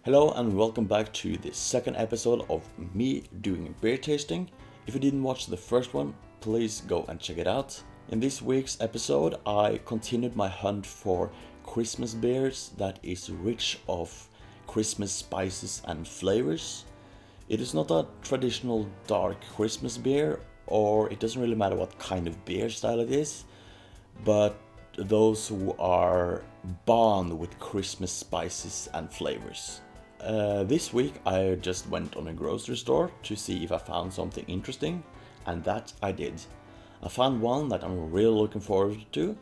Hello and welcome back to the second episode of me doing beer tasting. If you didn't watch the first one, please go and check it out. In this week's episode, I continued my hunt for Christmas beers that is rich of Christmas spices and flavors. It is not a traditional dark Christmas beer, or it doesn't really matter what kind of beer style it is, but those who are bound with Christmas spices and flavors. This week I just went on a grocery store to see if I found something interesting, and that I did. I found one that I'm really looking forward to,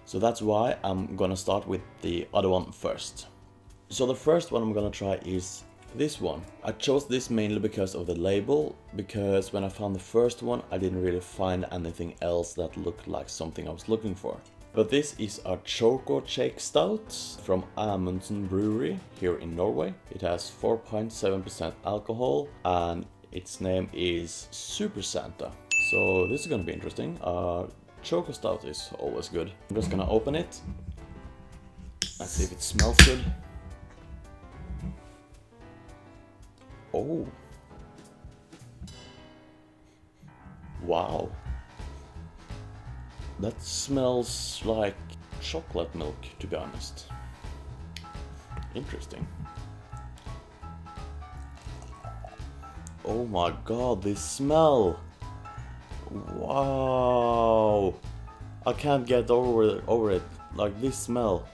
so that's why I'm gonna start with the other one first. So the first one I'm gonna try is this one. I chose this mainly because of the label, because when I found the first one I didn't really find anything else that looked like something I was looking for. But this is a Choco Shake Stout from Amundsen Brewery here in Norway. It has 4.7% alcohol and its name is Super Santa. So this is gonna be interesting. Choco Stout is always good. I'm just gonna open it and see if it smells good. Oh. Wow. That smells like chocolate milk, to be honest. Interesting. Oh my god, this smell! Wow! I can't get over it. Like this smell.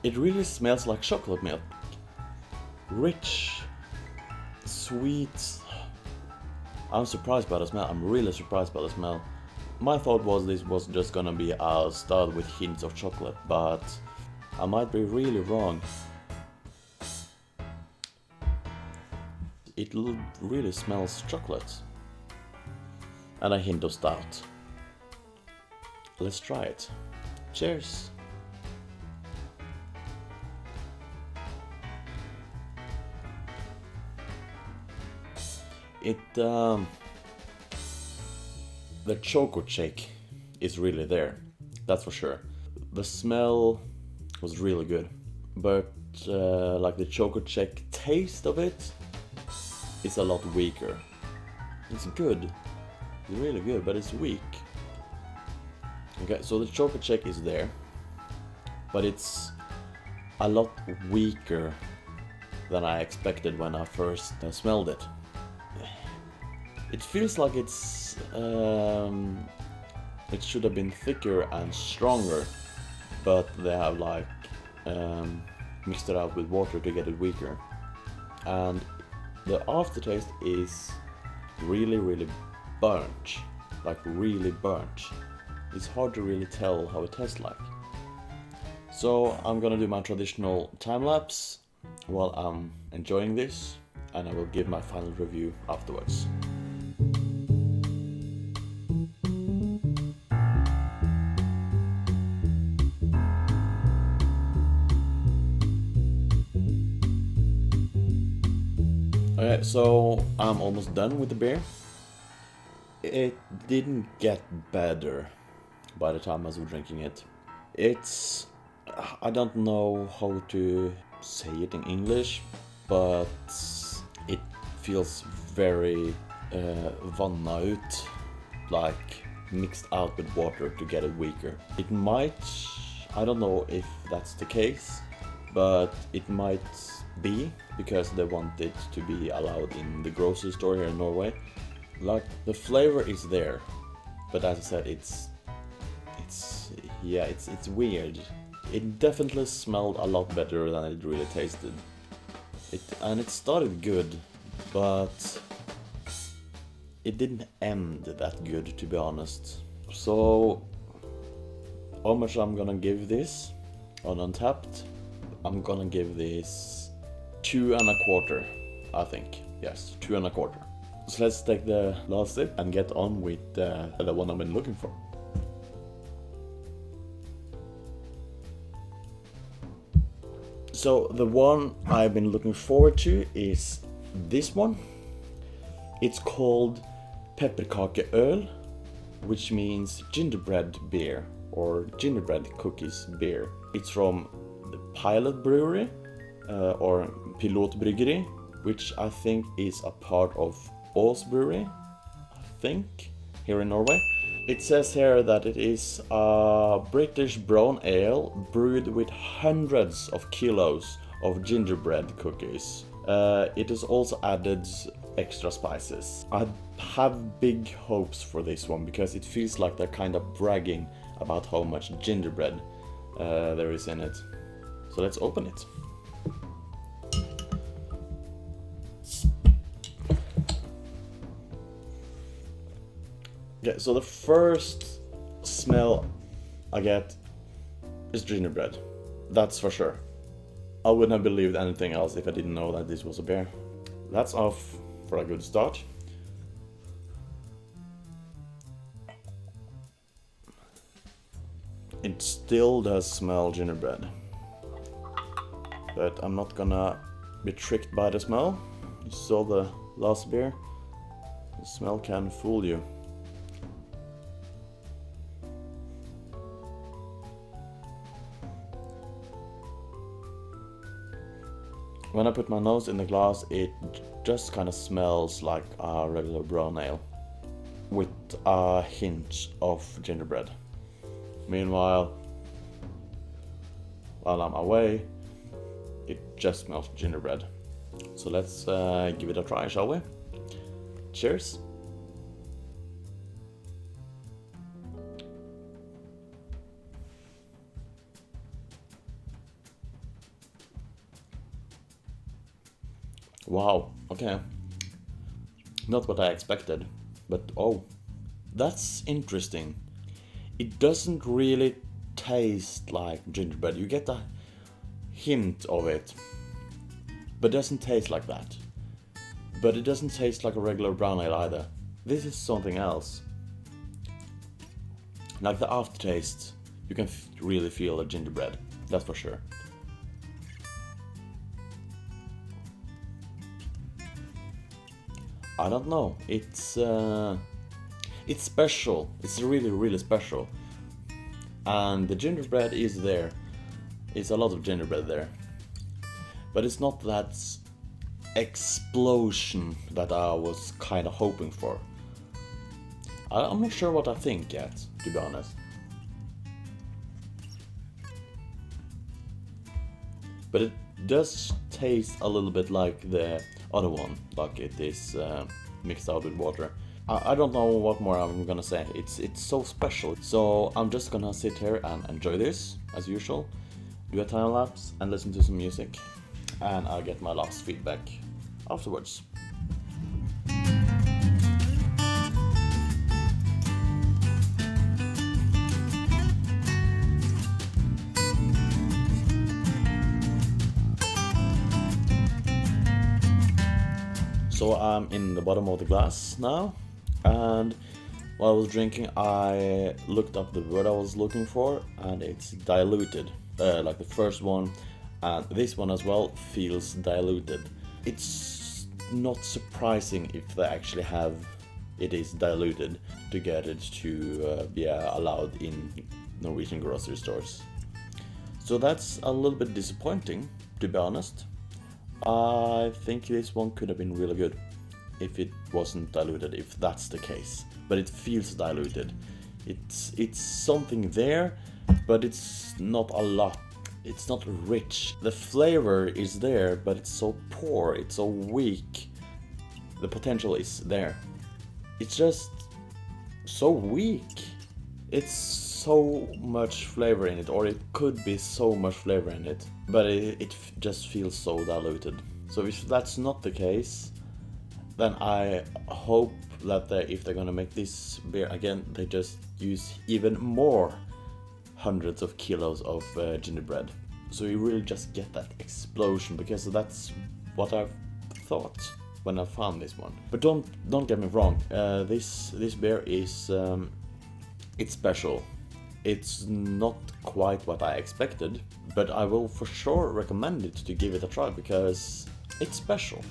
It really smells like chocolate milk. Rich, sweet. I'm surprised by the smell. I'm really surprised by the smell. My thought was this was just gonna be a stout with hints of chocolate, but I might be really wrong. It really smells chocolate. And a hint of stout. Let's try it. Cheers! The Choco Shake is really there, that's for sure. The smell was really good, but like the Choco Shake taste of it is a lot weaker. It's good, it's really good, but it's weak. Okay, so the Choco Shake is there, but it's a lot weaker than I expected when I first smelled it. It feels like it should have been thicker and stronger, but they have like mixed it out with water to get it weaker. And the aftertaste is really burnt, like really burnt. It's hard to really tell how it tastes like. So I'm gonna do my traditional time lapse while I'm enjoying this, and I will give my final review afterwards. Okay, so I'm almost done with the beer. It didn't get better by the time I was drinking it. I don't know how to say it in English, but it feels very vanna ut, like mixed out with water to get it weaker. It might, I don't know if that's the case, but it might be because they want it to be allowed in the grocery store here in Norway. Like the flavor is there, but as I said, it's weird. It definitely smelled a lot better than it really tasted. It started good, but it didn't end that good, to be honest. So how much I'm gonna give this on Untapped? I'm gonna give this 2.25, I think. Yes, 2.25. So let's take the last sip and get on with the one I've been looking for. So the one I've been looking forward to is this one. It's called Pepperkakeøl, which means gingerbread beer or gingerbread cookies beer. It's from Pilot Brewery, or Pilotbryggeri, which I think is a part of Ås Brewery, I think, here in Norway. It says here that it is a British brown ale brewed with hundreds of kilos of gingerbread cookies. It has also added extra spices. I have big hopes for this one because it feels like they're kind of bragging about how much gingerbread there is in it. So let's open it. Okay, so the first smell I get is gingerbread. That's for sure. I wouldn't have believed anything else if I didn't know that this was a beer. That's off for a good start. It still does smell gingerbread, but I'm not gonna be tricked by the smell. You saw the last beer. The smell can fool you. When I put my nose in the glass, it just kind of smells like a regular brown ale with a hint of gingerbread. Meanwhile, while I'm away, it just smells gingerbread. So let's give it a try, shall we? Cheers. Wow, okay. Not what I expected, but oh, that's interesting. It doesn't really taste like gingerbread. You get a hint of it, but it doesn't taste like that. But it doesn't taste like a regular brown ale either. This is something else. Like the aftertaste, you can really feel the gingerbread, that's for sure. I don't know. It's special. It's really special. And the gingerbread is there. It's a lot of gingerbread there. But it's not that explosion that I was kind of hoping for. I'm not sure what I think yet, to be honest. But it does taste a little bit like the other one, like it is mixed out with water. I don't know what more I'm gonna say. It's so special. So I'm just gonna sit here and enjoy this as usual, do a time lapse and listen to some music, and I'll get my last feedback afterwards. So I'm in the bottom of the glass now, and while I was drinking I looked up the word I was looking for, and it's diluted, like the first one, and this one as well feels diluted. It's not surprising if they actually have it is diluted to get it to be allowed in Norwegian grocery stores. So that's a little bit disappointing, to be honest. I think this one could have been really good if it wasn't diluted, if that's the case. But it feels diluted. It's something there, but it's not a lot. It's not rich. The flavor is there, but it's so poor, it's so weak. The potential is there. It's just so weak. It's so much flavor in it, or it could be so much flavor in it, but it just feels so diluted. So if that's not the case, then I hope that if they're gonna make this beer again, they just use even more hundreds of kilos of gingerbread. So you really just get that explosion, because that's what I thought when I found this one. But don't get me wrong, this beer is it's special. It's not quite what I expected, but I will for sure recommend it to give it a try, because it's special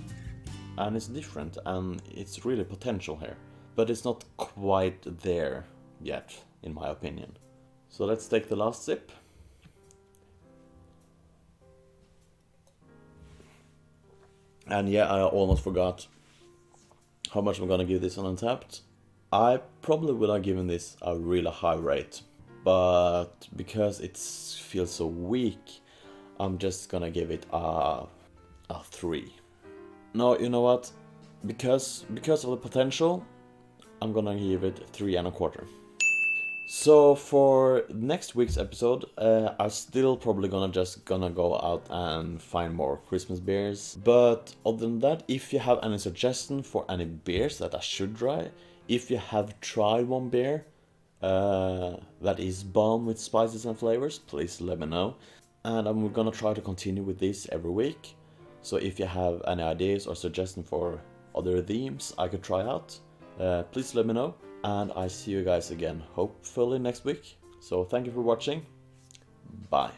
and it's different and it's really potential here, but it's not quite there yet, in my opinion. So let's take the last sip. And yeah, I almost forgot how much I'm gonna give this on Untapped. I probably would have given this a really high rate, but because it feels so weak, I'm just gonna give it a 3. No, you know what? Because of the potential, I'm gonna give it 3.25. So for next week's episode, I'm still probably gonna go out and find more Christmas beers. But other than that, if you have any suggestion for any beers that I should try, if you have tried one beer that is bomb with spices and flavors, please let me know. And I'm gonna try to continue with this every week. So if you have any ideas or suggestions for other themes I could try out, please let me know. And I see you guys again hopefully next week. So thank you for watching. Bye.